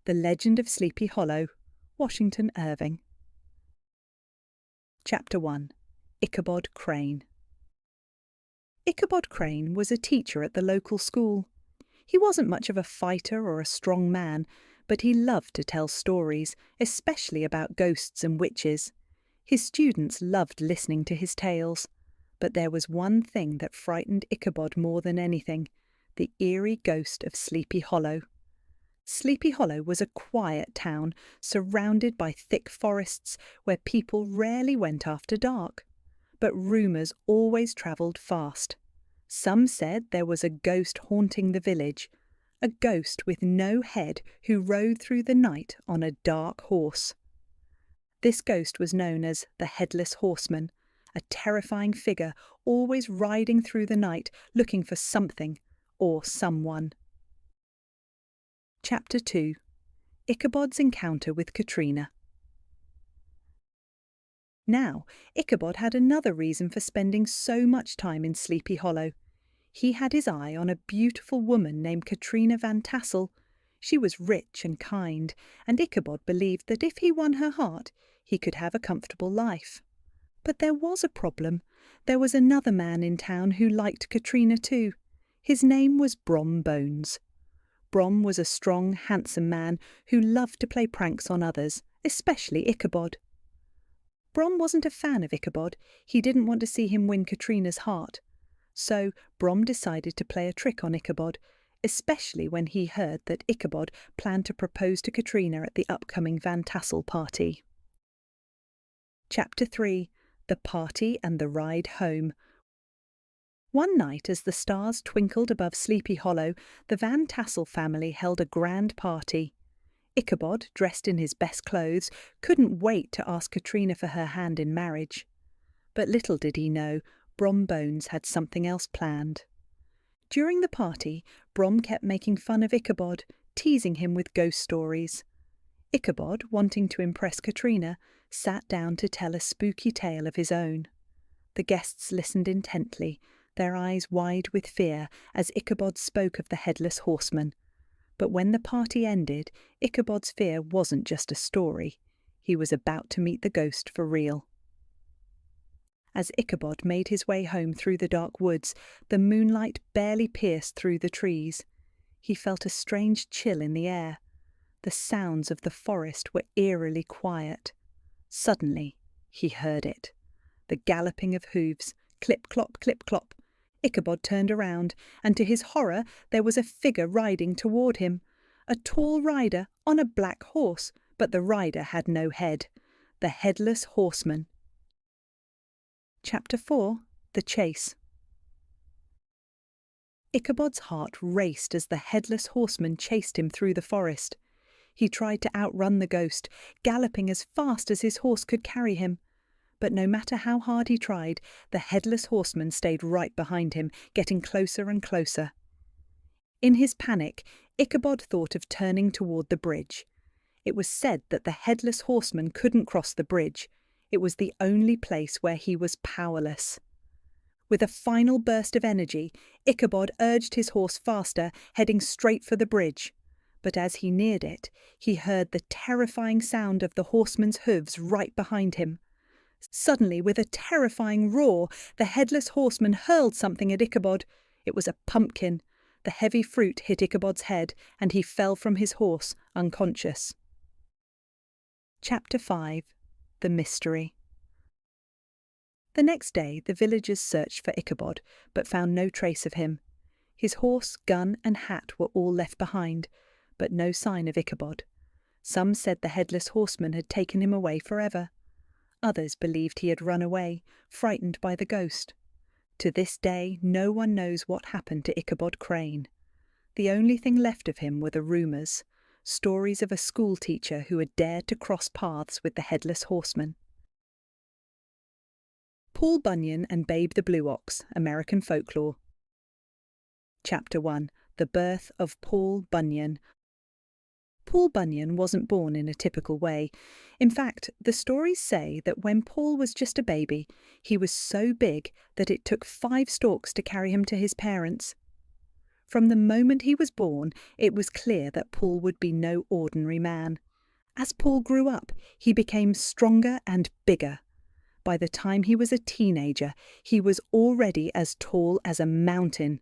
The Legend of Sleepy Hollow, Washington Irving. Chapter 1. Ichabod Crane. Ichabod Crane was a teacher at the local school. He wasn't much of a fighter or a strong man, but he loved to tell stories, especially about ghosts and witches. His students loved listening to his tales. But there was one thing that frightened Ichabod more than anything: the eerie ghost of Sleepy Hollow. Sleepy Hollow was a quiet town surrounded by thick forests where people rarely went after dark. But rumours always travelled fast. Some said there was a ghost haunting the village, a ghost with no head who rode through the night on a dark horse. This ghost was known as the Headless Horseman, a terrifying figure always riding through the night looking for something or someone. Chapter 2. Ichabod's Encounter with Katrina. Now, Ichabod had another reason for spending so much time in Sleepy Hollow. He had his eye on a beautiful woman named Katrina Van Tassel. She was rich and kind, and Ichabod believed that if he won her heart, he could have a comfortable life. But there was a problem. There was another man in town who liked Katrina too. His name was Brom Bones. Brom was a strong, handsome man who loved to play pranks on others, especially Ichabod. Brom wasn't a fan of Ichabod. He didn't want to see him win Katrina's heart. So Brom decided to play a trick on Ichabod, especially when he heard that Ichabod planned to propose to Katrina at the upcoming Van Tassel party. Chapter 3. The Party and the Ride Home. One night, as the stars twinkled above Sleepy Hollow, the Van Tassel family held a grand party. Ichabod, dressed in his best clothes, couldn't wait to ask Katrina for her hand in marriage. But little did he know, Brom Bones had something else planned. During the party, Brom kept making fun of Ichabod, teasing him with ghost stories. Ichabod, wanting to impress Katrina, sat down to tell a spooky tale of his own. The guests listened intently, their eyes wide with fear, as Ichabod spoke of the Headless Horseman. But when the party ended, Ichabod's fear wasn't just a story. He was about to meet the ghost for real. As Ichabod made his way home through the dark woods, the moonlight barely pierced through the trees. He felt a strange chill in the air. The sounds of the forest were eerily quiet. Suddenly, he heard it. The galloping of hooves, clip-clop, clip-clop. Ichabod turned around, and to his horror there was a figure riding toward him. A tall rider on a black horse, but the rider had no head. The Headless Horseman. Chapter 4. The Chase. Ichabod's heart raced as the Headless Horseman chased him through the forest. He tried to outrun the ghost, galloping as fast as his horse could carry him. But no matter how hard he tried, the Headless Horseman stayed right behind him, getting closer and closer. In his panic, Ichabod thought of turning toward the bridge. It was said that the Headless Horseman couldn't cross the bridge. It was the only place where he was powerless. With a final burst of energy, Ichabod urged his horse faster, heading straight for the bridge. But as he neared it, he heard the terrifying sound of the horseman's hooves right behind him. Suddenly, with a terrifying roar, the Headless Horseman hurled something at Ichabod. It was a pumpkin. The heavy fruit hit Ichabod's head, and he fell from his horse, unconscious. Chapter 5. The Mystery. The next day, the villagers searched for Ichabod, but found no trace of him. His horse, gun, and hat were all left behind, but no sign of Ichabod. Some said the Headless Horseman had taken him away forever. Others believed he had run away, frightened by the ghost. To this day, no one knows what happened to Ichabod Crane. The only thing left of him were the rumours, stories of a school teacher who had dared to cross paths with the Headless Horseman. Paul Bunyan and Babe the Blue Ox, American Folklore. Chapter 1. The Birth of Paul Bunyan. Paul Bunyan wasn't born in a typical way. In fact, the stories say that when Paul was just a baby, he was so big that it took 5 storks to carry him to his parents. From the moment he was born, it was clear that Paul would be no ordinary man. As Paul grew up, he became stronger and bigger. By the time he was a teenager, he was already as tall as a mountain.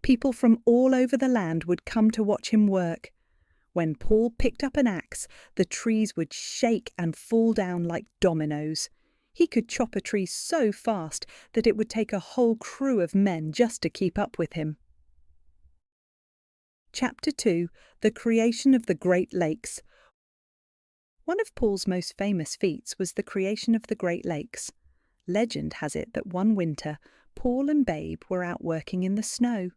People from all over the land would come to watch him work. When Paul picked up an axe, the trees would shake and fall down like dominoes. He could chop a tree so fast that it would take a whole crew of men just to keep up with him. Chapter 2: The Creation of the Great Lakes. One of Paul's most famous feats was the creation of the Great Lakes. Legend has it that one winter, Paul and Babe were out working in the snow.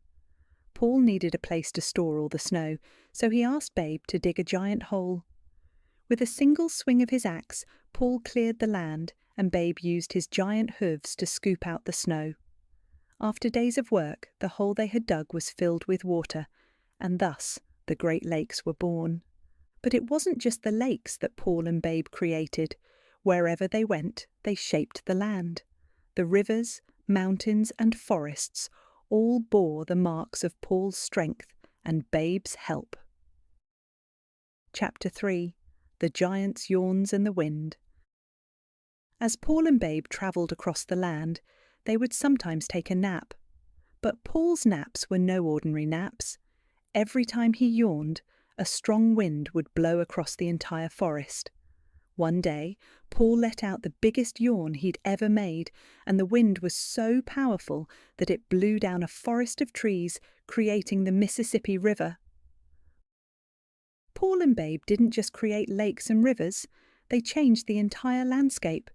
Paul needed a place to store all the snow, so he asked Babe to dig a giant hole. With a single swing of his axe, Paul cleared the land, and Babe used his giant hooves to scoop out the snow. After days of work, the hole they had dug was filled with water, and thus the Great Lakes were born. But it wasn't just the lakes that Paul and Babe created. Wherever they went, they shaped the land. The rivers, mountains, and forests all bore the marks of Paul's strength and Babe's help. Chapter 3: The Giant's Yawns in the Wind. As Paul and Babe travelled across the land, they would sometimes take a nap. But Paul's naps were no ordinary naps. Every time he yawned, a strong wind would blow across the entire forest. One day, Paul let out the biggest yawn he'd ever made, and the wind was so powerful that it blew down a forest of trees, creating the Mississippi River. Paul and Babe didn't just create lakes and rivers, they changed the entire landscape.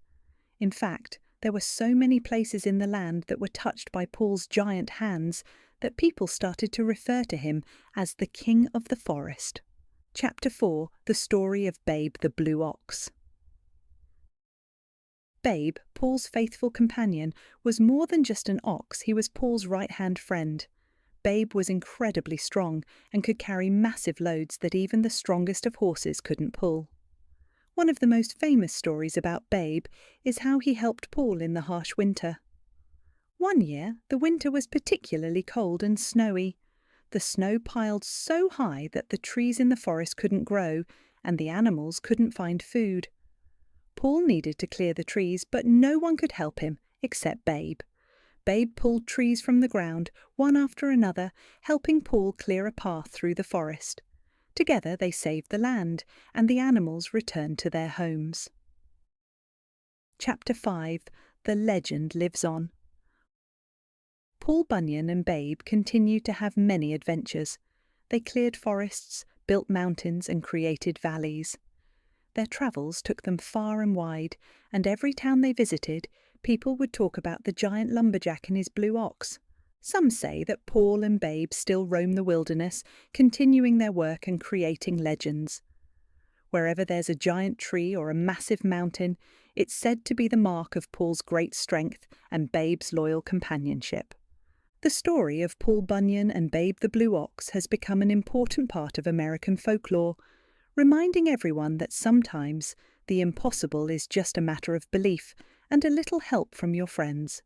In fact, there were so many places in the land that were touched by Paul's giant hands that people started to refer to him as the King of the Forest. Chapter 4: The Story of Babe the Blue Ox. Babe, Paul's faithful companion, was more than just an ox, he was Paul's right-hand friend. Babe was incredibly strong and could carry massive loads that even the strongest of horses couldn't pull. One of the most famous stories about Babe is how he helped Paul in the harsh winter. One year, the winter was particularly cold and snowy. The snow piled so high that the trees in the forest couldn't grow, and the animals couldn't find food. Paul needed to clear the trees, but no one could help him except Babe. Babe pulled trees from the ground, one after another, helping Paul clear a path through the forest. Together they saved the land, and the animals returned to their homes. Chapter 5: The Legend Lives On. Paul Bunyan and Babe continued to have many adventures. They cleared forests, built mountains, and created valleys. Their travels took them far and wide, and every town they visited, people would talk about the giant lumberjack and his blue ox. Some say that Paul and Babe still roam the wilderness, continuing their work and creating legends. Wherever there's a giant tree or a massive mountain, it's said to be the mark of Paul's great strength and Babe's loyal companionship. The story of Paul Bunyan and Babe the Blue Ox has become an important part of American folklore, reminding everyone that sometimes the impossible is just a matter of belief and a little help from your friends.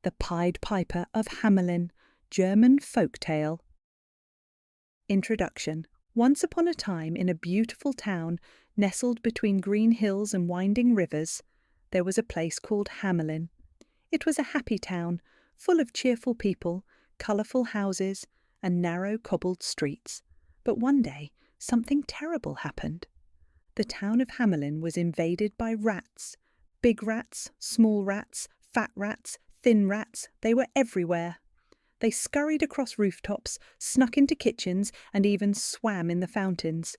The Pied Piper of Hamelin, German folk tale. Introduction. Once upon a time, in a beautiful town nestled between green hills and winding rivers, there was a place called Hamelin. It was a happy town, full of cheerful people, colourful houses, and narrow cobbled streets. But one day, something terrible happened. The town of Hamelin was invaded by rats. Big rats, small rats, fat rats, thin rats, they were everywhere. They scurried across rooftops, snuck into kitchens, and even swam in the fountains.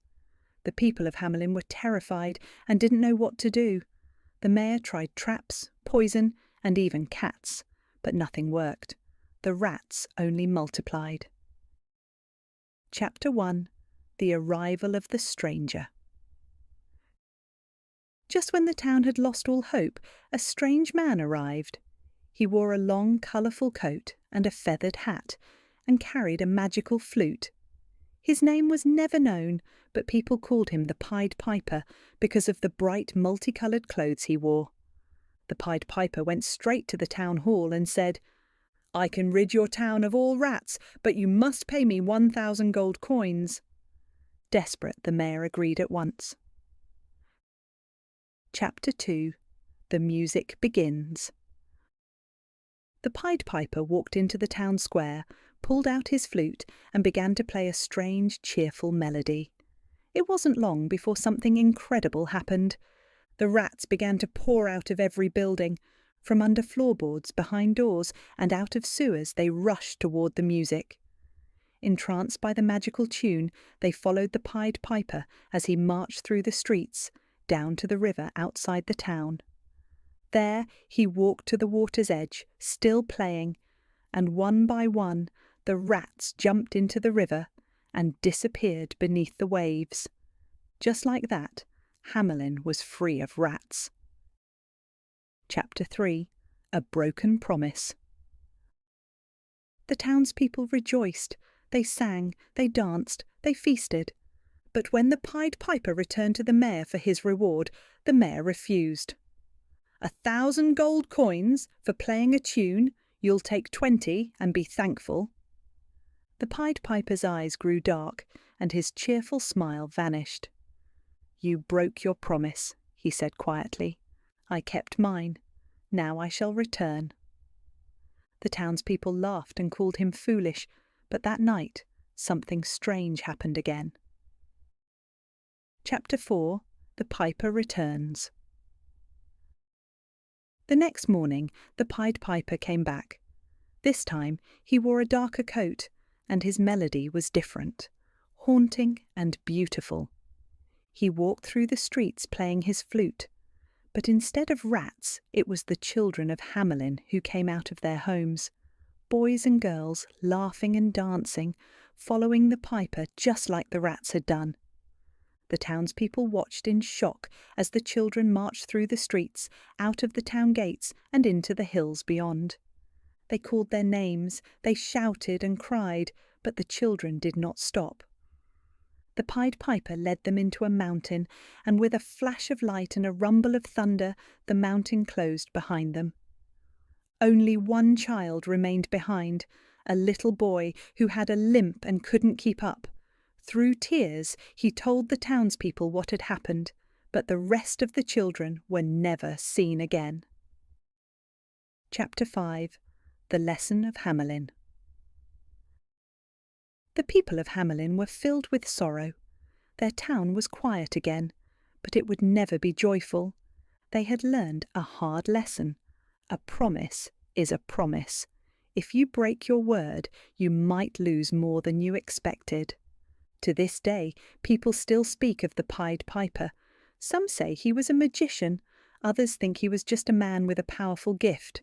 The people of Hamelin were terrified and didn't know what to do. The mayor tried traps, poison, and even cats, but nothing worked. The rats only multiplied. Chapter 1: The Arrival of the Stranger. Just when the town had lost all hope, a strange man arrived. He wore a long, colourful coat and a feathered hat, and carried a magical flute. His name was never known, but people called him the Pied Piper because of the bright, multicoloured clothes he wore. The Pied Piper went straight to the town hall and said, "I can rid your town of all rats, but you must pay me 1,000 gold coins." Desperate, the mayor agreed at once. Chapter 2. The Music Begins. The Pied Piper walked into the town square, pulled out his flute, and began to play a strange, cheerful melody. It wasn't long before something incredible happened. The rats began to pour out of every building. From under floorboards, behind doors, and out of sewers they rushed toward the music. Entranced by the magical tune, they followed the Pied Piper as he marched through the streets, down to the river outside the town. There he walked to the water's edge, still playing, and one by one the rats jumped into the river and disappeared beneath the waves. Just like that, Hamelin was free of rats. Chapter 3. A Broken Promise. The townspeople rejoiced. They sang, they danced, they feasted. But when the Pied Piper returned to the mayor for his reward, the mayor refused. 1,000 gold coins for playing a tune. You'll take 20 and be thankful." The Pied Piper's eyes grew dark, and his cheerful smile vanished. "You broke your promise," he said quietly. "I kept mine. Now I shall return." The townspeople laughed and called him foolish, but that night something strange happened again. Chapter 4. The Piper Returns. The next morning the Pied Piper came back. This time he wore a darker coat, and his melody was different, haunting and beautiful. He walked through the streets playing his flute, but instead of rats it was the children of Hamelin who came out of their homes, boys and girls laughing and dancing, following the piper just like the rats had done. The townspeople watched in shock as the children marched through the streets, out of the town gates and into the hills beyond. They called their names, they shouted and cried, but the children did not stop. The Pied Piper led them into a mountain, and with a flash of light and a rumble of thunder, the mountain closed behind them. Only one child remained behind, a little boy who had a limp and couldn't keep up. Through tears, he told the townspeople what had happened, but the rest of the children were never seen again. Chapter 5. The Lesson of Hamelin. The people of Hamelin were filled with sorrow. Their town was quiet again, but it would never be joyful. They had learned a hard lesson. A promise is a promise. If you break your word, you might lose more than you expected. To this day, people still speak of the Pied Piper. Some say he was a magician, others think he was just a man with a powerful gift.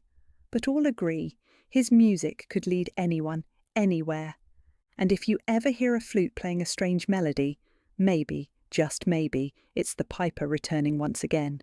But all agree his music could lead anyone, anywhere. And if you ever hear a flute playing a strange melody, maybe, just maybe, it's the piper returning once again.